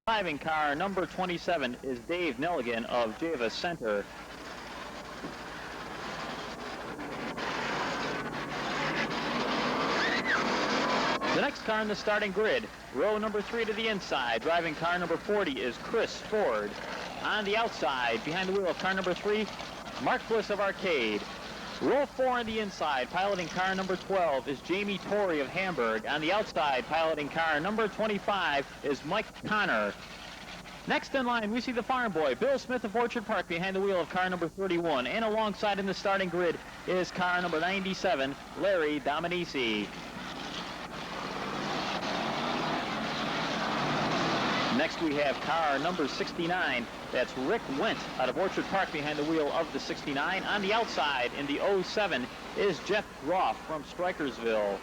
Driving car number 27 is Dave Nelligan of Java Center. The next car in the starting grid, row number 3 to the inside, driving car number 40 is Chris Ford. On the outside, behind the wheel of car number 3, Mark Bliss of Arcade. Row 4 on the inside, piloting car number 12 is Jamie Torrey of Hamburg. On the outside, piloting car number 25 is Mike Connor. Next in line, we see the farm boy, Bill Smith of Orchard Park, behind the wheel of car number 31. And alongside in the starting grid is car number 97, Larry Dominici. Next we have car number 69. That's Rick Wendt out of Orchard Park behind the wheel of the 69. On the outside in the 07 is Jeff Groff from Strikersville.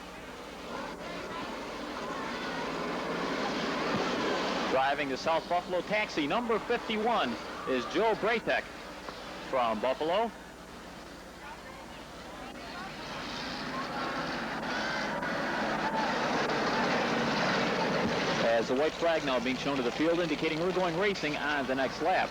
Driving the South Buffalo taxi, number 51 is Joe Bratek from Buffalo. As the white flag now being shown to the field, indicating we're going racing on the next lap.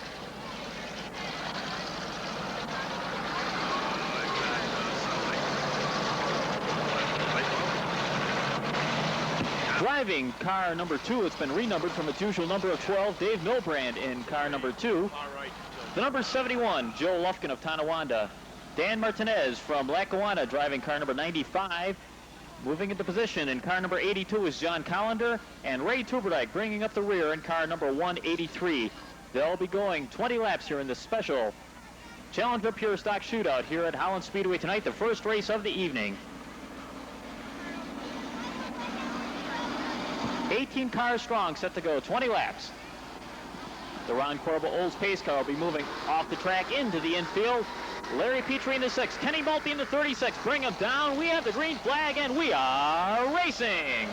Driving car number 2, it's been renumbered from its usual number of 12, Dave Milbrand in car number 2. The number 71, Joe Lufkin of Tonawanda. Dan Martinez from Lackawanna driving car number 95. Moving into position in car number 82 is John Collender, and Ray Tuberdyke bringing up the rear in car number 183. They'll be going 20 laps here in the special Challenger Pure Stock Shootout here at Holland Speedway tonight, the first race of the evening. 18 cars strong, set to go 20 laps. The Ron Corbo Olds pace car will be moving off the track into the infield. Larry Petrie in the 6, Kenny Maltby in the 36, bring him down. We have the green flag and we are racing.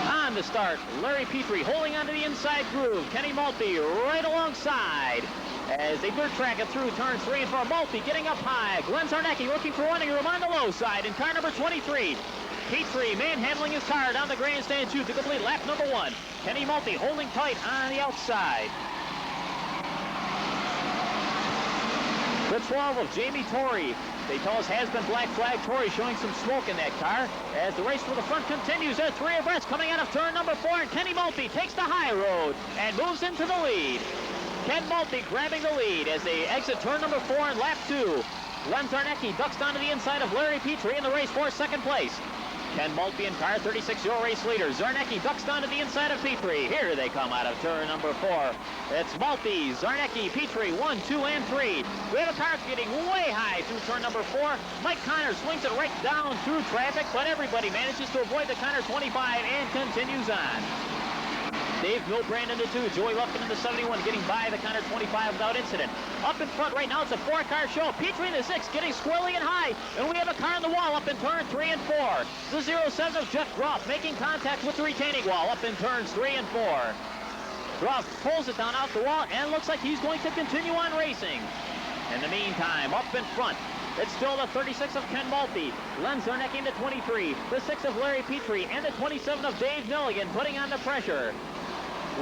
On the start, Larry Petrie holding onto the inside groove. Kenny Maltby right alongside. As they dirt track it through turns 3 and 4, Maltby getting up high. Glenn Zarnecki looking for running room on the low side in car number 23. Petrie manhandling his car down the grandstand chute to complete lap number 1. Kenny Maltby holding tight on the outside. The 12 of Jamie Torrey, they tell us has been black flag. Torrey showing some smoke in that car as the race for the front continues. They're 3 abreast coming out of turn number 4, and Kenny Maltby takes the high road and moves into the lead. Ken Maltby grabbing the lead as they exit turn number 4 in lap 2. Glenn Zarnecki ducks down to the inside of Larry Petrie in the race for second place. Ken Maltby in car 36, your race leader. Zarnecki ducks down to the inside of Petrie. Here they come out of turn number 4. It's Maltby, Zarnecki, Petrie, 1, 2, and 3. We have a car getting way high through turn number 4. Mike Connor swings it right down through traffic, but everybody manages to avoid the Connor 25 and continues on. Dave Milbrand in the 2, Joey Lufkin in the 71 getting by the Connor 25 without incident. Up in front right now, it's a 4-car show. Petrie in the 6 getting squirrely and high, and we have a car on the wall up in turn 3 and 4. The 07 of Jeff Groff making contact with the retaining wall up in turns 3 and 4. Groff pulls it down out the wall and looks like he's going to continue on racing. In the meantime, up in front, it's still the 36 of Ken Maltby, Len Zarnecki in the 23, the 6 of Larry Petrie, and the 27 of Dave Nelligan putting on the pressure.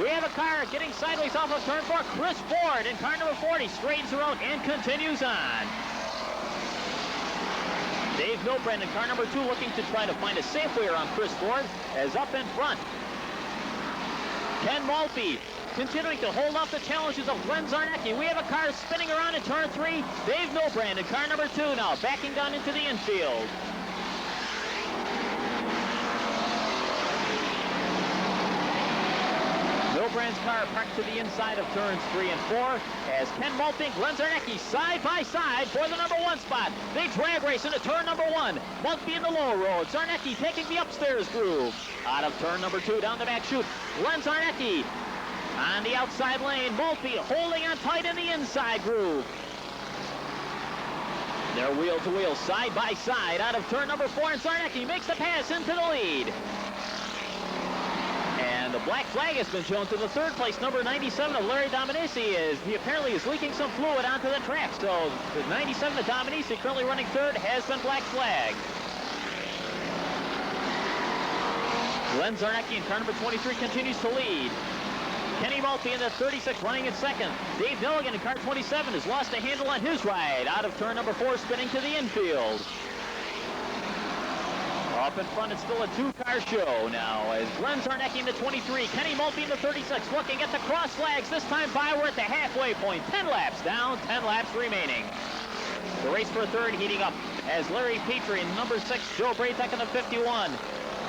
We have a car getting sideways off of turn 4. Chris Ford in car number 40 straightens the road and continues on. Dave Milbrand in car number 2 looking to try to find a safe way around Chris Ford as up in front. Ken Maltby continuing to hold off the challenges of Glenn Zarnecki. We have a car spinning around in turn 3. Dave Milbrand in car number 2 now backing down into the infield. Milbrand's car parked to the inside of turns 3 and 4 as Ken Maltby and Glenn Zarnecki side by side for the number 1 spot. They drag race into turn number 1. Maltby in the low road. Zarnecki taking the upstairs groove. Out of turn number 2 down the back chute. Glenn Zarnecki on the outside lane. Maltby holding on tight in the inside groove. They're wheel to wheel, side by side out of turn number 4, and Zarnecki makes the pass into the lead. And the black flag has been shown to the 3rd place, number 97 of Larry Dominici. He apparently is leaking some fluid onto the track. So the 97 of Dominici, currently running 3rd, has been black flagged. Glenn Zarnecki in car number 23 continues to lead. Kenny Maltby in the 36 running in second. Dave Milligan in car 27 has lost a handle on his ride. Out of turn number 4, spinning to the infield. Up in front, it's still a two-car show now as Glenn Zarnecki in the 23, Kenny Maltby in the 36, looking at the cross flags. This time by, we're at the halfway point. 10 laps down, 10 laps remaining. The race for third heating up as Larry Petrie in number 6, Joe Bratek in the 51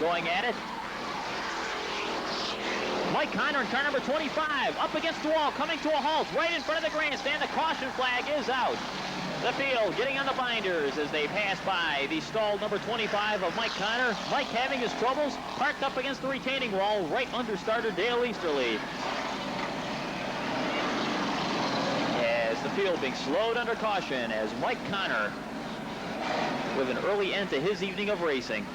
going at it. Mike Conner in car number 25, up against the wall, coming to a halt right in front of the grandstand. The caution flag is out. The field getting on the binders as they pass by the stalled number 25 of Mike Conner. Mike having his troubles, parked up against the retaining wall right under starter Dale Easterly. As the field being slowed under caution as Mike Conner with an early end to his evening of racing.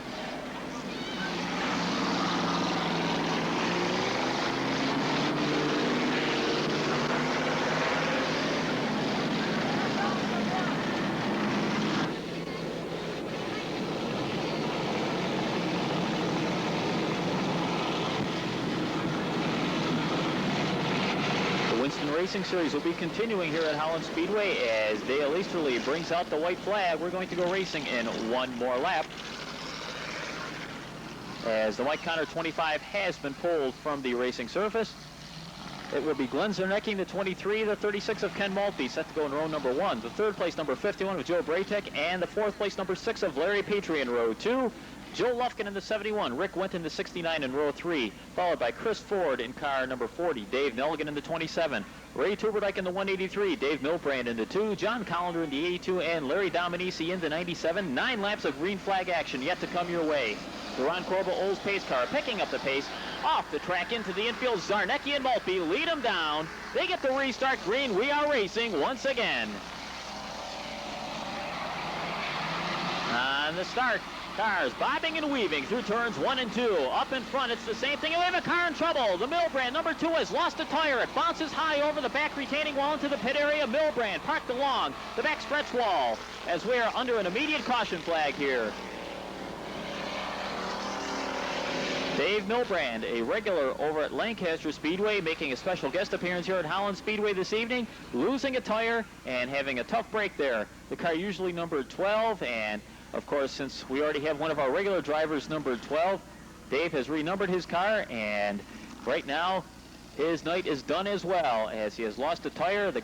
Racing Series will be continuing here at Holland Speedway as Dale Easterly brings out the white flag. We're going to go racing in one more lap as the Mike Conner 25 has been pulled from the racing surface. It will be Glenn Zarnecki, the 23, the 36 of Ken Maltby, set to go in row number 1. The third place number 51 of Joe Bratek, and the fourth place number 6 of Larry Petrie in row 2. Joe Lufkin in the 71, Rick Went in the 69 in row 3, followed by Chris Ford in car number 40, Dave Nelligan in the 27, Ray Tuberdyke in the 183, Dave Milbrand in the 2, John Collender in the 82, and Larry Dominici in the 97. 9 laps of green flag action yet to come your way. The Ron Corbo Olds pace car picking up the pace off the track into the infield. Zarnecki and Maltby lead them down. They get the restart green. We are racing once again. On the start, cars bobbing and weaving through turns 1 and 2. Up in front, it's the same thing. We have a car in trouble. The Milbrand, number 2, has lost a tire. It bounces high over the back retaining wall into the pit area. Milbrand parked along the back stretch wall as we are under an immediate caution flag here. Dave Milbrand, a regular over at Lancaster Speedway, making a special guest appearance here at Holland Speedway this evening, losing a tire and having a tough break there. The car usually numbered 12, and of course, since we already have one of our regular drivers numbered 12, Dave has renumbered his car, and right now his night is done as well as he has lost a tire, the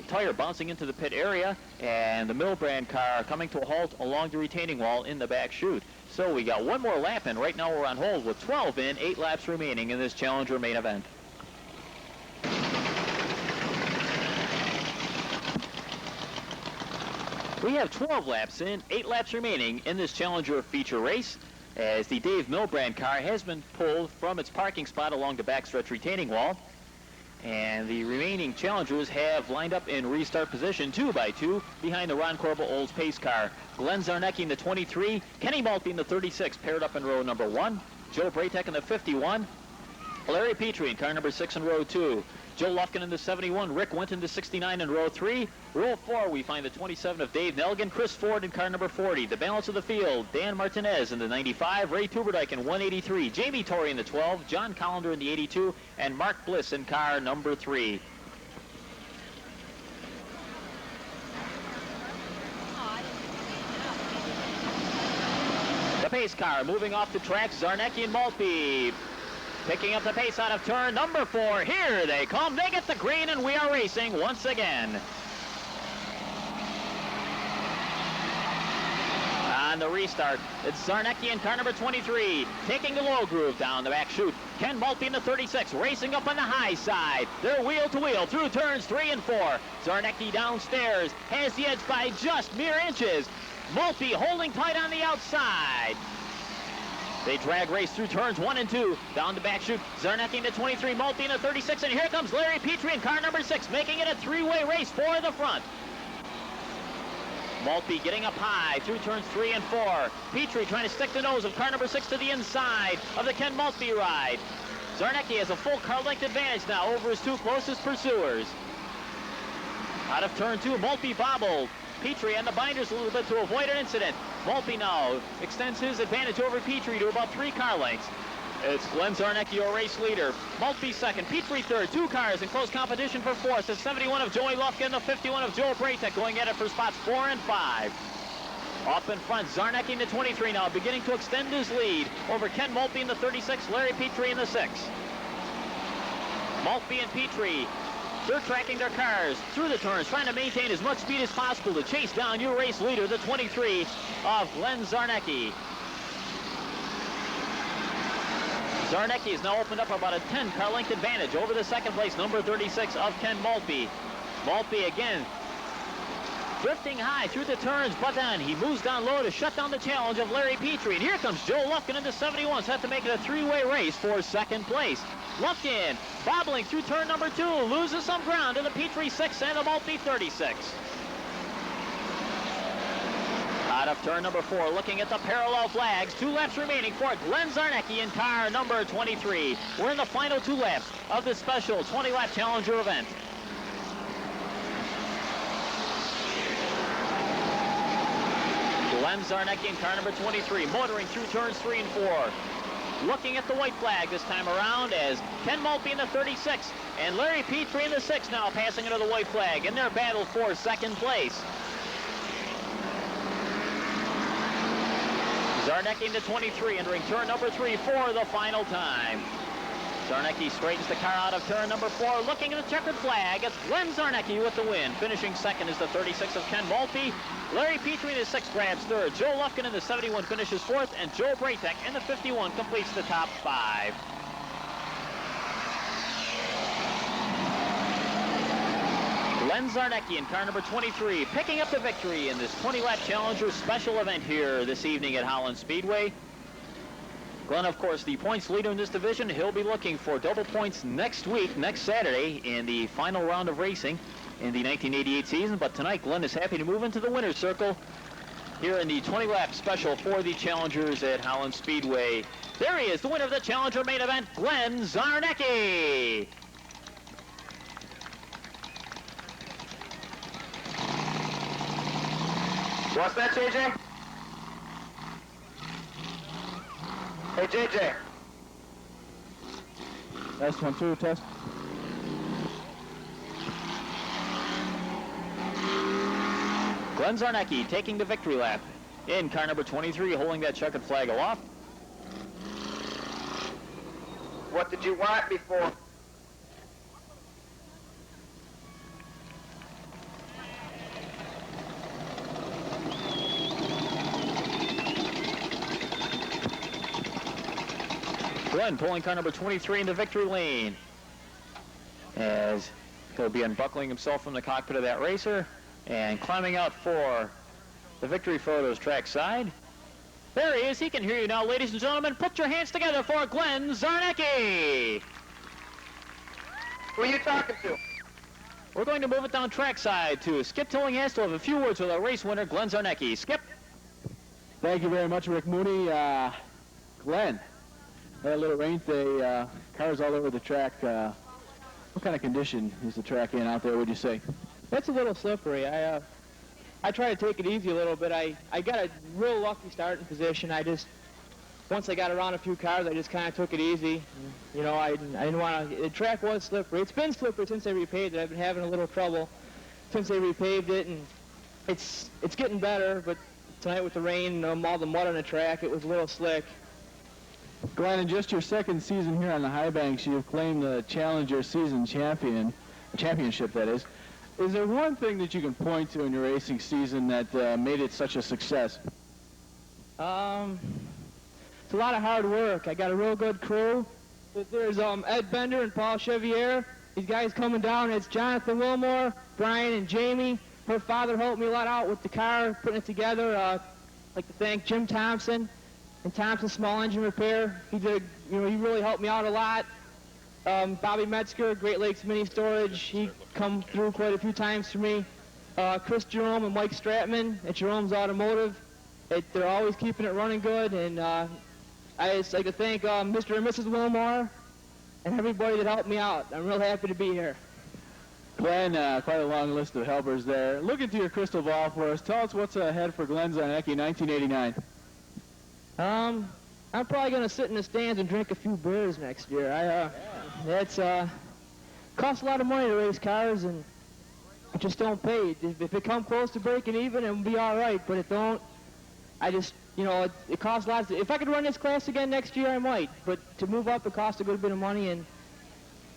tire bouncing into the pit area, and the Milbrand car coming to a halt along the retaining wall in the back chute. So we got one more lap in. Right now we're on hold with 12 in, 8 laps remaining in this Challenger main event. We have 12 laps in, 8 laps remaining in this Challenger feature race as the Dave Milbrand car has been pulled from its parking spot along the backstretch retaining wall. And the remaining challengers have lined up in restart position 2 by 2 behind the Ron Corbo Olds pace car. Glenn Zarnecki in the 23, Kenny Maltby in the 36 paired up in row number 1, Joe Bratek in the 51, Larry Petrie in car number 6 in row 2, Joe Lufkin in the 71, Rick Went in the 69 in row 3. Row 4, we find the 27 of Dave Nelligan, Chris Ford in car number 40. The balance of the field, Dan Martinez in the 95, Ray Tuberdyke in 183, Jamie Torrey in the 12, John Collender in the 82, and Mark Bliss in car number 3. The pace car moving off the track, Zarnecki and Maltby picking up the pace out of turn number 4. Here they come. They get the green, and we are racing once again. On the restart, it's Zarnecki in car number 23, taking the low groove down the back chute. Ken Maltby in the 36, racing up on the high side. They're wheel to wheel through turns 3 and 4. Zarnecki downstairs has the edge by just mere inches. Maltby holding tight on the outside. They drag race through turns 1 and 2, down the back chute. Zarnecki in the 23, Maltby in the 36, and here comes Larry Petrie in car number 6, making it a 3-way race for the front. Maltby getting up high through turns 3 and 4. Petrie trying to stick the nose of car number 6 to the inside of the Ken Maltby ride. Zarnecki has a full car length advantage now over his 2 closest pursuers. Out of turn 2, Maltby bobbled Petrie on the binders a little bit to avoid an incident. Maltby now extends his advantage over Petrie to about 3 car lengths. It's Glenn Zarnecki, your race leader. Maltby second, Petrie third. 2 cars in close competition for fourth. The 71 of Joey Lufkin, the 51 of Joe Braytek going at it for spots 4 and 5. Up in front, Zarnecki in the 23 now, beginning to extend his lead over Ken Maltby in the 36, Larry Petrie in the 6. Maltby and Petrie, they're tracking their cars through the turns, trying to maintain as much speed as possible to chase down your race leader, the 23 of Glenn Zarnecki. Zarnecki has now opened up about a 10-car length advantage over the second place, number 36 of Ken Maltby. Maltby again drifting high through the turns, but then he moves down low to shut down the challenge of Larry Petrie. And here comes Joe Lufkin into 71, so have to make it a 3-way race for second place. Lufkin bobbling through turn number 2, loses some ground to the Petrie 6 and the Maltby 36. Out of turn number 4, looking at the parallel flags, 2 laps remaining for Glenn Zarnecki in car number 23. We're in the final 2 laps of this special 20-lap Challenger event. Glenn Zarnecki in car number 23, motoring through turns 3 and 4. Looking at the white flag this time around as Ken Maltby in the 36 and Larry Petrie in the 6 now passing into the white flag in their battle for second place. Zarnecki in the 23, entering turn number 3 for the final time. Zarnecki straightens the car out of turn number 4, looking at the checkered flag. It's Glenn Zarnecki with the win. Finishing second is the 36 of Ken Maltby. Larry Petrie in the 6 grabs third. Joe Lufkin in the 71 finishes 4th, and Joe Braytek in the 51 completes the top 5. Glenn Zarnecki in car number 23, picking up the victory in this 20-lap Challenger special event here this evening at Holland Speedway. Glenn, of course, the points leader in this division. He'll be looking for double points next week, next Saturday, in the final round of racing in the 1988 season. But tonight, Glenn is happy to move into the winner's circle here in the 20-lap special for the Challengers at Holland Speedway. There he is, the winner of the Challenger main event, Glenn Zarnecki. What's that, JJ? Hey, JJ. Test 1, 2, test. Glenn Zarnecki taking the victory lap in car number 23, holding that checkered flag aloft. What did you want before? Glenn pulling car number 23 into victory lane as he'll be unbuckling himself from the cockpit of that racer and climbing out for the victory photos trackside. There he is. He can hear you now, ladies and gentlemen. Put your hands together for Glenn Zarnecki. Who are you talking to? We're going to move it down trackside to Skip Tillinghast to have a few words with our race winner, Glenn Zarnecki. Skip. Thank you very much, Rick Mooney. Glenn, had a little rain today. Cars all over the track. What kind of condition is the track in out there, would you say? It's a little slippery. I try to take it easy a little bit. I got a real lucky starting position. Once I got around a few cars, I just kind of took it easy. You know, I didn't want to. The track was slippery. It's been slippery since they repaved it. I've been having a little trouble since they repaved it, and it's getting better. But tonight with the rain, all the mud on the track, it was a little slick. Glenn, in just your second season here on the High Banks, you've claimed the Challenger season championship, that is. Is there one thing that you can point to in your racing season that made it such a success? It's a lot of hard work. I got a real good crew. There's Ed Bender and Paul Chevier. These guys coming down. It's Jonathan Wilmore, Brian, and Jamie. Her father helped me a lot out with the car, putting it together. I'd like to thank Jim Thompson and Thompson Small Engine Repair. He really helped me out a lot. Bobby Metzger, Great Lakes Mini Storage. He come through quite a few times for me. Chris Jerome and Mike Stratman at Jerome's Automotive. They're always keeping it running good. And I just like to thank Mr. and Mrs. Wilmore and everybody that helped me out. I'm real happy to be here. Glenn, quite a long list of helpers there. Look into your crystal ball for us. Tell us what's ahead for Glenn Zarnecki 1989. I'm probably gonna sit in the stands and drink a few beers next year. That's costs a lot of money to race cars, and it just don't pay. If it come close to breaking even, it'll be all right. But it don't. I just, you know, it costs lots. If I could run this class again next year, I might. But to move up, it costs a good bit of money, and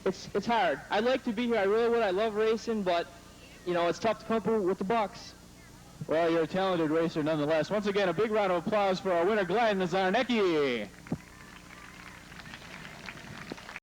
it's hard. I'd like to be here. I really would. I love racing, but you know, it's tough to come up with the bucks. Well, you're a talented racer nonetheless. Once again, a big round of applause for our winner, Glenn Zarnecki.